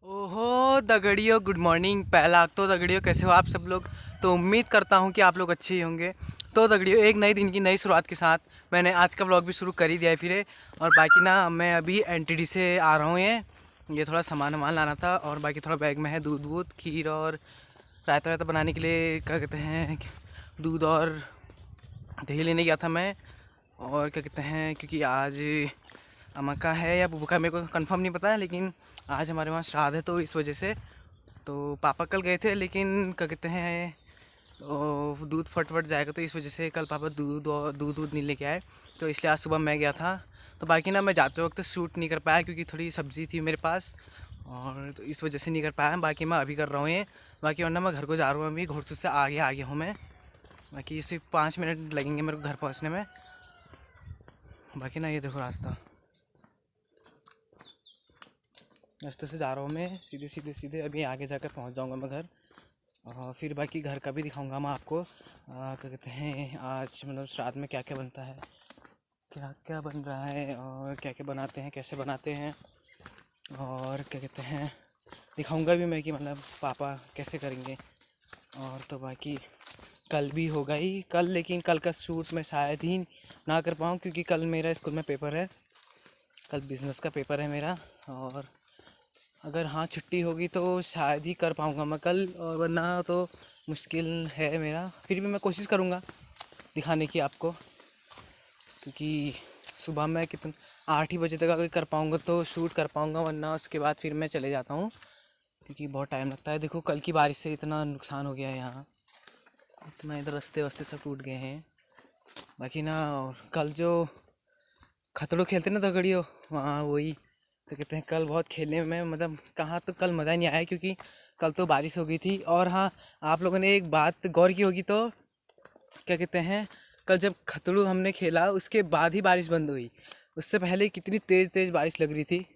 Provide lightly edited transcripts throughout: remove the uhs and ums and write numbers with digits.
ओहो दगड़ियों, good morning. पहला तो दगड़ियों, कैसे हो आप सब लोग। तो उम्मीद करता हूँ कि आप लोग अच्छे ही होंगे। तो दगड़ियों, एक नए दिन की नई शुरुआत के साथ मैंने आज का व्लॉग भी शुरू कर ही दिया है फिर। और बाकी ना, मैं अभी एनटीडी से आ रहा हूँ। ये थोड़ा सामान वामान लाना था, और बाकी थोड़ा बैग में है दूध वूध, खीर और रायता वायता बनाने के लिए क्या कहते हैं, दूध और दही लेने गया था मैं। और क्या कहते हैं, क्योंकि आज अम्मा का है या बुबू का, मेरे को कंफर्म नहीं पता है, लेकिन आज हमारे वहाँ श्राद्ध है, तो इस वजह से। तो पापा कल गए थे, लेकिन क्या कहते हैं, दूध फट जाएगा, तो इस वजह से कल पापा दूध नहीं लेके आए, तो इसलिए आज सुबह मैं गया था। तो बाकी ना, मैं जाते वक्त शूट नहीं कर पाया, क्योंकि थोड़ी सब्ज़ी थी मेरे पास, और तो इस वजह से नहीं कर पाया। बाकी मैं अभी कर रहा हूँ ये। बाकी वरना मैं घर को जा रहा हूँ अभी, घोड़सू से आगे हूँ मैं। बाकी सिर्फ 5 मिनट लगेंगे मेरे को घर पहुँचने में। बाकी ना, ये देखो रास्ते से जा रहा हूँ मैं, सीधे अभी आगे जाकर पहुँच जाऊँगा मैं घर। और फिर बाकी घर का भी दिखाऊँगा मैं आपको। क्या कहते हैं, आज मतलब श्राद्ध में क्या क्या बनता है, क्या क्या बन रहा है, और क्या क्या बनाते हैं, कैसे बनाते हैं, और क्या कहते हैं, दिखाऊँगा भी मैं कि मतलब पापा कैसे करेंगे। और तो बाकी कल भी होगा ही कल, लेकिन कल का शूट मैं शायद ही ना कर पाऊँ, क्योंकि कल मेरा स्कूल में पेपर है। कल बिज़नेस का पेपर है मेरा, और अगर हाँ छुट्टी होगी तो शायद ही कर पाऊँगा मैं कल, और वरना तो मुश्किल है मेरा। फिर भी मैं कोशिश करूँगा दिखाने की आपको, क्योंकि सुबह मैं 8 ही बजे तक अगर कर पाऊँगा तो शूट कर पाऊँगा, वरना उसके बाद फिर मैं चले जाता हूँ, क्योंकि बहुत टाइम लगता है। देखो, कल की बारिश से इतना नुकसान हो गया है यहाँ, इतना इधर रास्ते वस्ते सब टूट गए हैं। बाकी ना, और कल जो खतड़ो खेलते ना दगड़ियों, वहाँ वही तो कहते हैं, कल बहुत खेलने में मतलब कहाँ तो कल मज़ा नहीं आया, क्योंकि कल तो बारिश हो गई थी। और हाँ, आप लोगों ने एक बात गौर की होगी, तो क्या कहते हैं, कल जब खतड़ू हमने खेला उसके बाद ही बारिश बंद हुई। उससे पहले कितनी तेज़ बारिश लग रही थी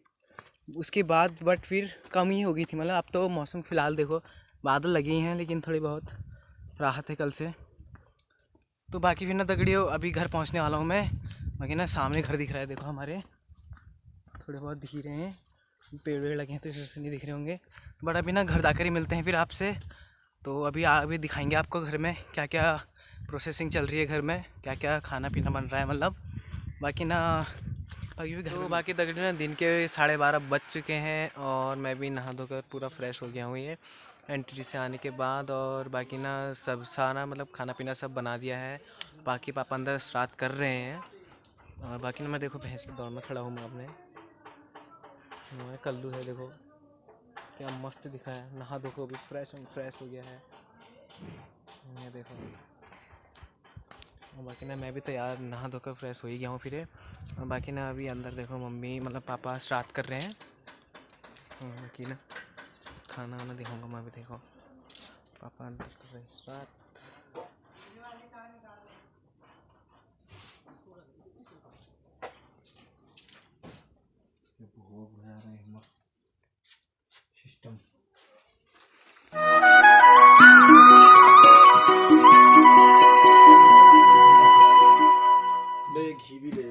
उसके बाद, बट फिर कम ही हो गई थी। मतलब अब तो मौसम फ़िलहाल देखो, बादल लगे हैं, लेकिन थोड़ी बहुत राहत है कल से। तो बाकी फिर ना दगड़ियों, अभी घर पहुंचने वाला हूं मैं। बाकी ना, सामने घर दिख रहा है, देखो हमारे थोड़े बहुत दिख ही रहे हैं, पेड़ वेड़ लगे हैं तो इससे नहीं दिख रहे होंगे। बट अभी ना, घर जाकर ही मिलते हैं फिर आपसे। तो अभी दिखाएंगे आपको घर में क्या क्या प्रोसेसिंग चल रही है, घर में क्या क्या खाना पीना बन रहा है मतलब। बाकी ना, बाकी दगड़ियों ना, दिन के 12:30 बज चुके हैं, और मैं भी नहा धोकर पूरा फ्रेश हो गया हूँ ये एंट्री से आने के बाद। और बाकी ना, सब सारा मतलब खाना पीना सब बना दिया है। बाकी पापा अंदर श्राद्ध कर रहे हैं। और बाकी ना, मैं देखो भैंस के दौड़ में खड़ा हूँ मैं अपने। कल्लू है, देखो क्या मस्त दिखा है, नहा धो को भी फ्रेश हो गया है, ये देखो। और बाकी ना, मैं भी तैयार नहा धोकर फ्रेश हो ही गया हूँ फिर। और बाकी ना, अभी अंदर देखो मम्मी मतलब पापा श्राद्ध कर रहे हैं। बाकी ना, खाना वाना दिखाऊंगा मैं भी, देखो पापा अंदर कर रहे हैं श्राद्ध। सिस्टम ले घी भी ले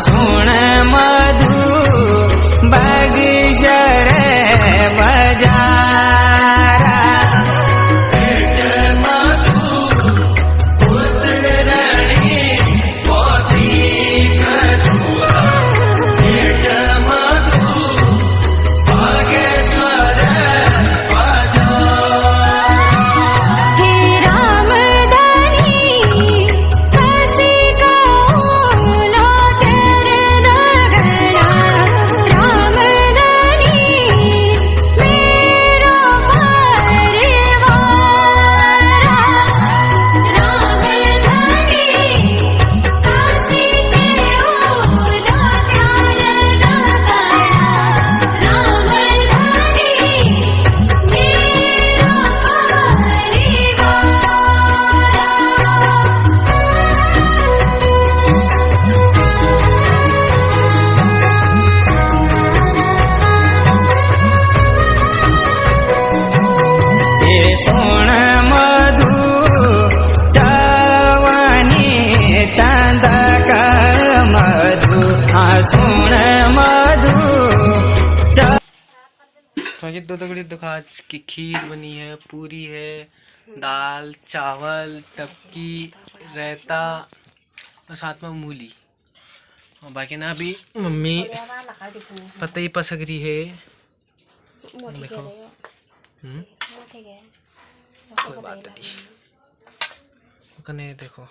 सुन मधु बगीचर बजारा मधु पुत्र रानी मोती सुन मधु तो ये दो तगड़ी देखो, आज की खीर बनी है, पूरी है, दाल चावल टपकी रायता और साथ में मूली। और बाकी ना अभी मम्मी पता ही पसक रही है। देखो कोई बात नहीं, कने देखो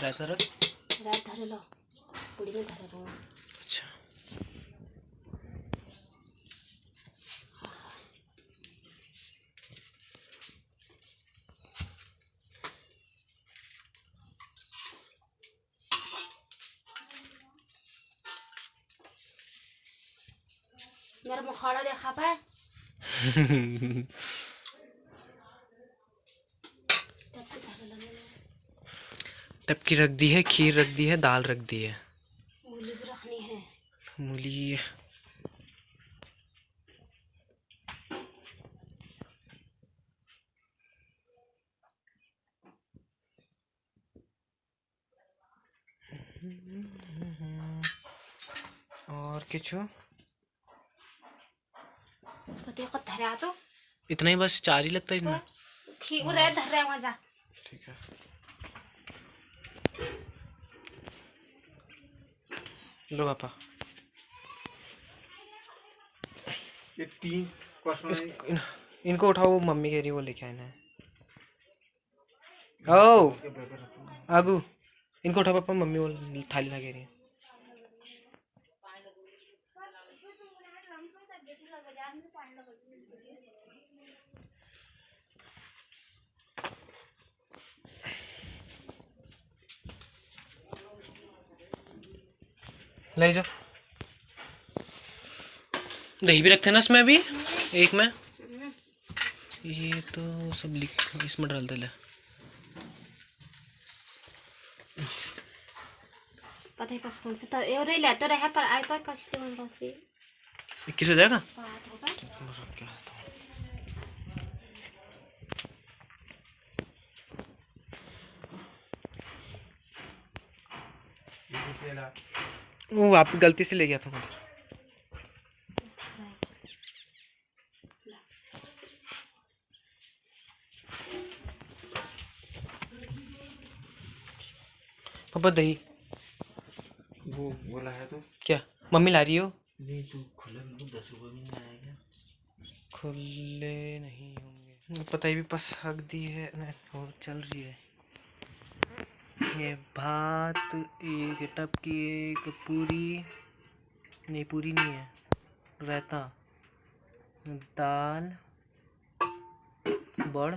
रायता रख। अच्छा मेरा मुखाड़ा देखा पाए टपकी रख दी है, खीर रख दी है, दाल रख दी है, मूली भी रखनी है। मूली और किचु पति को धरा तो इतना ही, बस 4 ही लगता है इतना। खीर रे धर रहा वहां जा। ठीक है, लो पापा। ये 3 क्वेश्चन इनको उठाओ, मम्मी कह रही है वो लेके आना है। ओ आगू इनको उठाओ पापा, मम्मी वो थाली ला कह रही है। ले जाओ, दही भी रखते हैं ना इसमें अभी एक में। ये तो सब लिख इसमें डाल दे ले। पता है कस कौन से तो ए रे ले तो रहा पर आए तो कष्ट मन बस 21 हो जाएगा। बात होगा। वो आप गलती से ले गया था उधर। पापा दही वो बोला है तो क्या मम्मी ला रही हो? नहीं तो खुले में 10 रुपए में नहीं आएगा। खुले नहीं होंगे, पता ही भी पसक दी है और चल रही है। ये भात, एक टपकी, एक पूरी, नहीं पूरी नहीं है, रायता, दाल, बड़,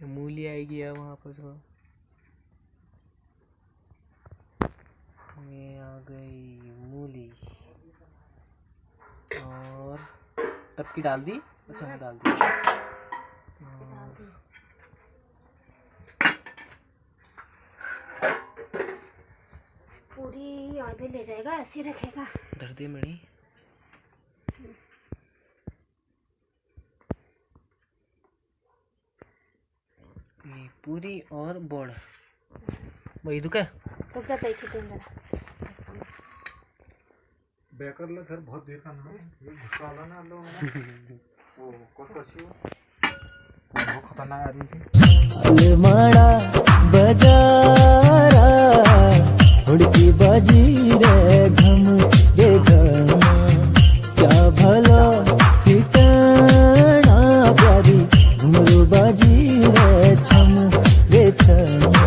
मूली आएगी अब वहाँ पर। तो ये आ गई मूली और टपकी डाल दी। अच्छा हाँ डाल दी। पूरी और भी ले जाएगा, ऐसे रखेगा। धर दे मणि। ये पूरी और बोड़ वही दुका रुक जा बैठी तुम जरा। बेकर ले घर बहुत देर का ना ये गुस्सा वाला ना लोग वो कोस करछी वो बहुत खतरनाक आदमी थी। अलमाड़ा बजारा हुड़की बाजी रे घम रे घमा क्या भला हिटना प्यारी घुमरू बाजी रे छम रे छमा।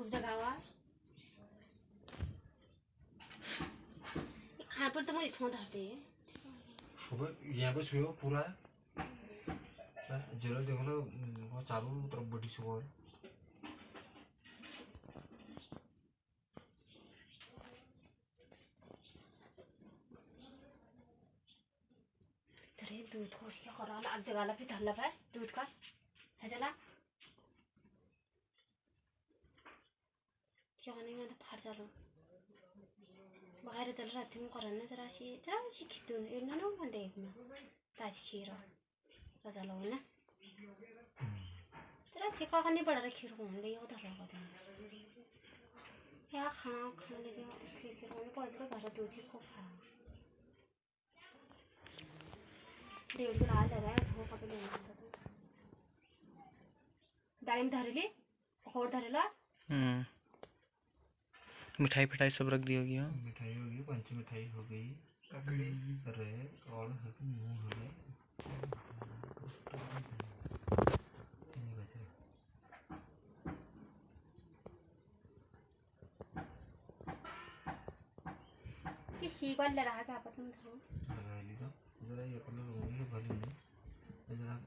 खूब जगह हुआ खान पर तो मुझे इतना धरते है सुबह यहाँ पे सोयो पूरा जरा देखो ना वो चारों तरफ बड़ी सुबह अरे दूध को क्या करा ला जगह ला फिर धरला है दूध का है चला क्या नहीं मैं तो फाड़ चलो बाहर चल रहा थी मुझे करना जरा सी खितून इन्हें ना मैं देखना ताज़ी खीरा राजा लोग ना जरा सिखा करनी पड़ रही खीर को ले वो धरला का क्या खाना ले जाओ खीर को कोई भी घर दूध ही को खा डेढ़ को डाल रहा है वो कभी नहीं आता तो दाल में धरेली और धरेला मिठाई फिठाई सब रख दी होगी। हाँ मिठाई होगी पंच मिठाई हो गई ककड़ी रहे और मुंह हो गए किसी को ले रहा है क्या पता नहीं लगा ली तो जरा ये कलर होगी भली नहीं जरा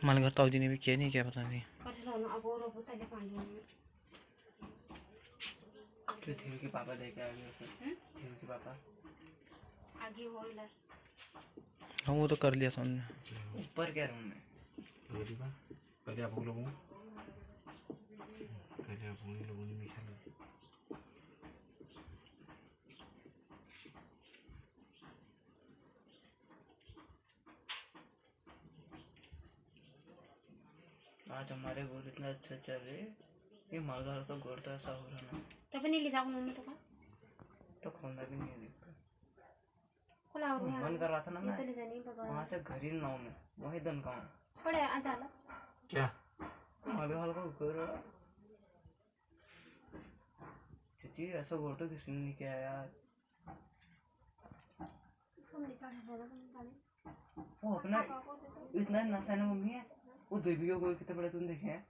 हमारे घर ताऊ जी ने भी किया नहीं क्या पता नहीं कर लो ना अब और वो तले पानी में तो धीरे के पापा लेके आ गए धीरे के पापा आगे हो इधर हाँ वो तो कर लिया था उन्होंने ऊपर क्या रूम में पहले आप लोगों ने मिखा लो आज हमारे गोल इतना अच्छा चल रहे ये मगर का गोल तो ऐसा हो रहा ना तब नहीं ले जाओ उन्होंने तो खोलना भी नहीं दिखता खोला और मन कर रहा था ना मैं तो ले जानी बगल वहाँ से घर ही नाव में वही दन का छोड़े आ जाला क्या मगर हल्का ऊपर चाची ऐसा गोल तो किसी ने नहीं किया यार सुन ले चढ़े रहना वो अपना इतना नशा है ना मम्मी है वो देवियों को कितने बड़े तुम देखे हैं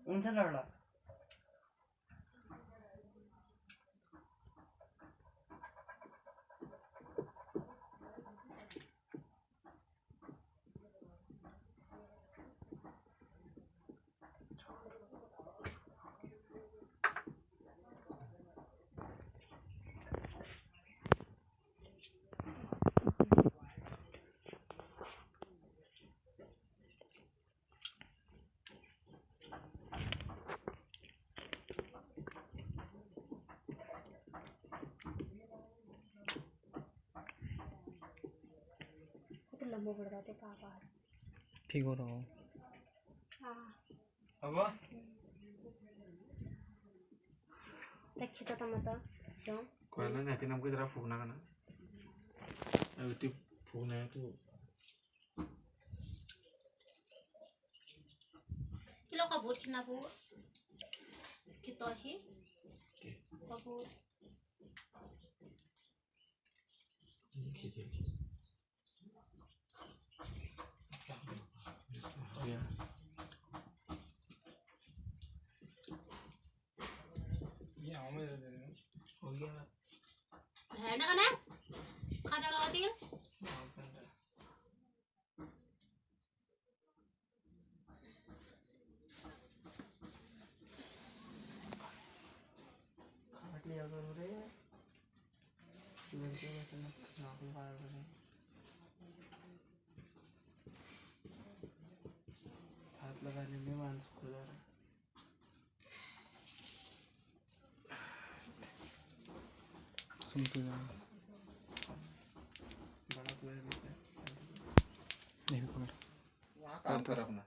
उनसे लड़ रहा लंबो बढ़ जाते पापा ठीक हो रहा हो हाँ अब देखिए तो मतलब क्यों कोयला नहीं आती ना हमको जरा फूकना का ना अभी फूकना है तो किलो कपूर कितना वो कितना सी कपूर हो गया है ना कने कहाँ जगह होती है काट लिया करो रे लड़के वैसे मत नाक में फाड़ रहे हाथ लगाने में मांस खुला रहा सुन तो जा बड़ा प्लेयर नहीं पकड़ वहाँ काम कर अपना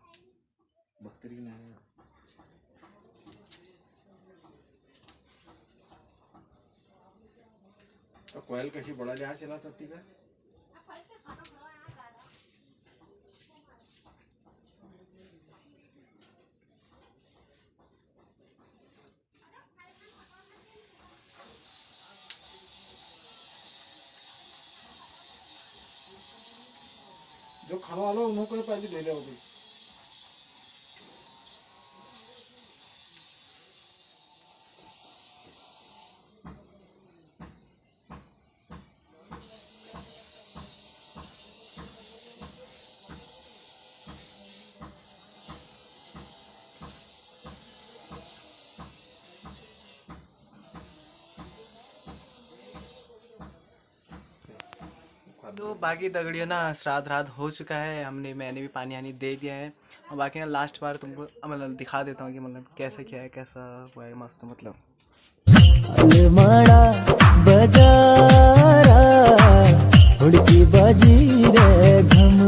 बकरी ना तो कोयल कशी बड़ा लिहाज चलाता थी का जो खाने वाला उनको ने पहले दे लिया होगी। तो बाकी दगड़ियों ना श्राद्ध हो चुका है, मैंने भी पानी आनी दे दिया है। और बाकी ना लास्ट बार तुमको मतलब दिखा देता हूँ कि मतलब कैसे क्या है, कैसा हुआ है मस्त मतलब। अलमाड़ा बजारा हुड़की बाजी रे घम